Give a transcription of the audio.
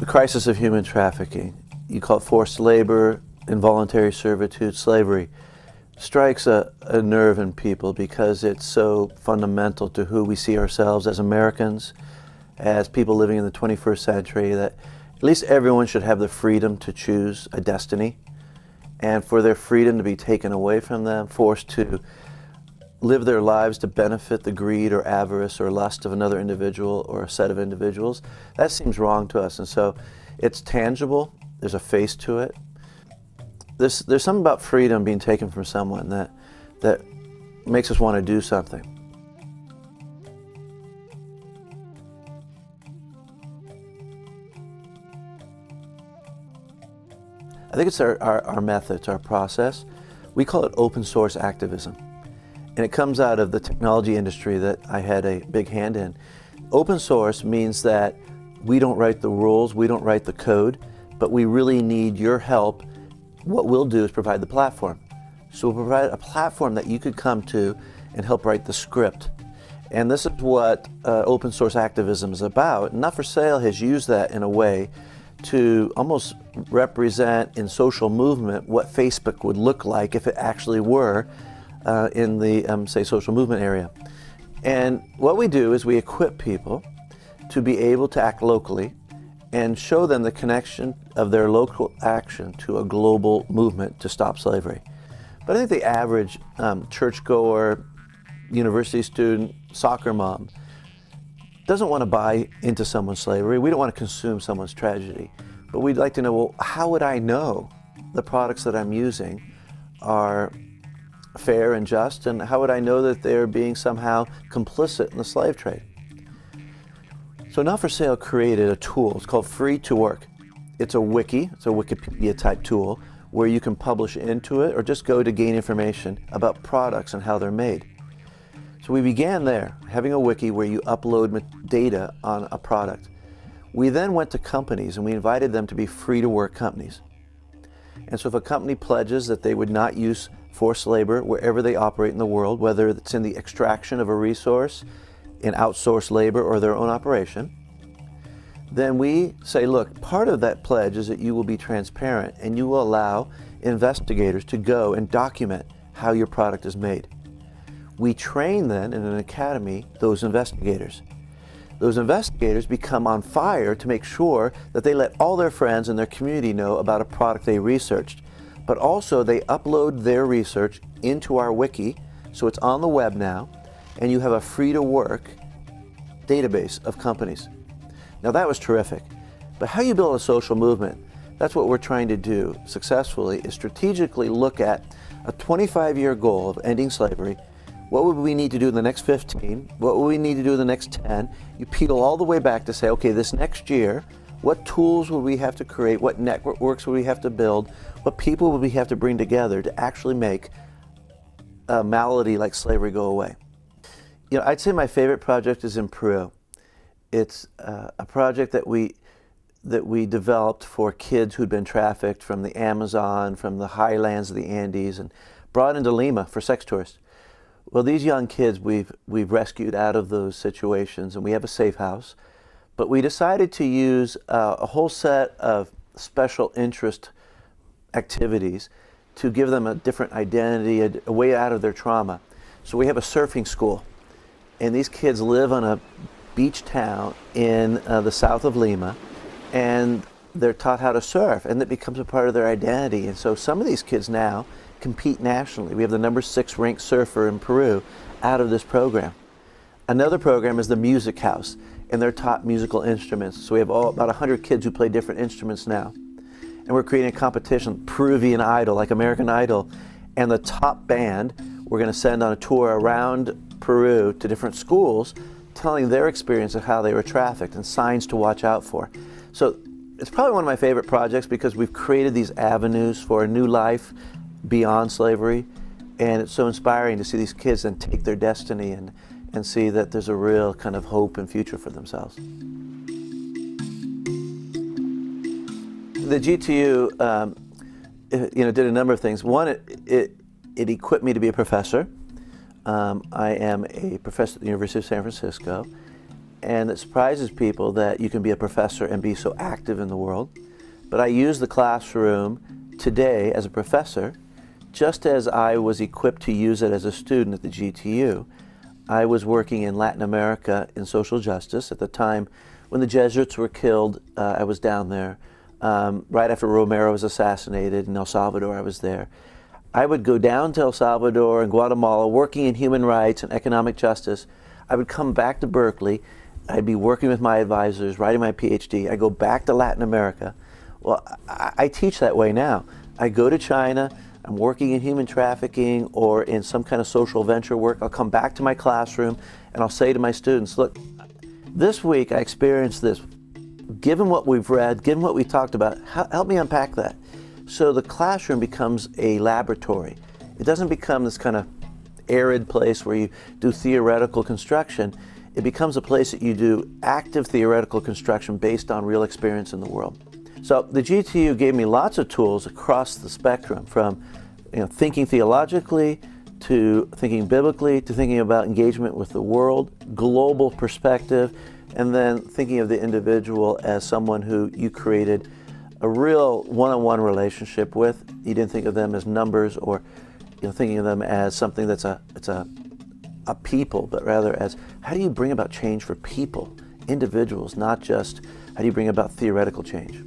crisis of human trafficking, you call it forced labor, involuntary servitude, slavery, strikes a nerve in people because it's so fundamental to who we see ourselves as Americans, as people living in the 21st century, that at least everyone should have the freedom to choose a destiny, and for their freedom to be taken away from them, forced to live their lives to benefit the greed or avarice or lust of another individual or a set of individuals, that seems wrong to us. And so it's tangible, there's a face to it. There's something about freedom being taken from someone that makes us want to do something. I think it's our methods, our process. We call it open source activism. And it comes out of the technology industry that I had a big hand in. Open source means that we don't write the rules, we don't write the code, but we really need your help. What we'll do is provide the platform. So we'll provide a platform that you could come to and help write the script. And this is what open source activism is about. Not For Sale has used that in a way to almost represent in social movement what Facebook would look like if it actually were in the, say, social movement area. And what we do is we equip people to be able to act locally and show them the connection of their local action to a global movement to stop slavery. But I think the average churchgoer, university student, soccer mom doesn't want to buy into someone's slavery. We don't want to consume someone's tragedy. But we'd like to know, well, how would I know the products that I'm using are fair and just, and how would I know that they're being somehow complicit in the slave trade? So Not For Sale created a tool. It's called Free to Work. It's a wiki, it's a Wikipedia type tool where you can publish into it or just go to gain information about products and how they're made. So we began there, having a wiki where you upload data on a product. We then went to companies and we invited them to be free to work companies. And so if a company pledges that they would not use forced labor wherever they operate in the world, whether it's in the extraction of a resource, in outsourced labor, or their own operation, then we say, look, part of that pledge is that you will be transparent and you will allow investigators to go and document how your product is made. We train then in an academy those investigators. Those investigators become on fire to make sure that they let all their friends and their community know about a product they researched. But also they upload their research into our wiki, so it's on the web now, and you have a free to work database of companies. Now that was terrific. But how you build a social movement, that's what we're trying to do successfully, is strategically look at a 25-year goal of ending slavery. What would we need to do in the next 15? What would we need to do in the next 10? You peel all the way back to say, okay, this next year, what tools would we have to create? What networks would we have to build? What people would we have to bring together to actually make a malady like slavery go away? You know, I'd say my favorite project is in Peru. It's a project that we developed for kids who'd been trafficked from the Amazon, from the highlands of the Andes, and brought into Lima for sex tourists. Well, these young kids we've rescued out of those situations, and we have a safe house. But we decided to use a whole set of special interest activities to give them a different identity, a way out of their trauma. So we have a surfing school, and these kids live on a beach town in the south of Lima, and they're taught how to surf, and it becomes a part of their identity. And so some of these kids now compete nationally. We have the #6 ranked surfer in Peru out of this program. Another program is the Music House, and they're taught musical instruments. So we have about 100 kids who play different instruments now. And we're creating a competition, Peruvian Idol, like American Idol, and the top band we're going to send on a tour around Peru to different schools, telling their experience of how they were trafficked and signs to watch out for. So it's probably one of my favorite projects because we've created these avenues for a new life beyond slavery, and it's so inspiring to see these kids then take their destiny and see that there's a real kind of hope and future for themselves. The GTU did a number of things. One, it equipped me to be a professor. I am a professor at the University of San Francisco, and it surprises people that you can be a professor and be so active in the world. But I use the classroom today as a professor, just as I was equipped to use it as a student at the GTU. I was working in Latin America in social justice at the time when the Jesuits were killed. I was down there. Right after Romero was assassinated in El Salvador, I was there. I would go down to El Salvador and Guatemala working in human rights and economic justice. I would come back to Berkeley. I'd be working with my advisors, writing my PhD. I go back to Latin America. Well, I teach that way now. I go to China, I'm working in human trafficking or in some kind of social venture work. I'll come back to my classroom and I'll say to my students, look, this week I experienced this. Given what we've read, given what we talked about, help me unpack that. So the classroom becomes a laboratory. It doesn't become this kind of arid place where you do theoretical construction. It becomes a place that you do active theoretical construction based on real experience in the world. So the GTU gave me lots of tools across the spectrum, from thinking theologically to thinking biblically to thinking about engagement with the world, global perspective, and then thinking of the individual as someone who you created a real one-on-one relationship with. You didn't think of them as numbers or thinking of them as something that's a people, but rather as how do you bring about change for people, individuals, not just how do you bring about theoretical change.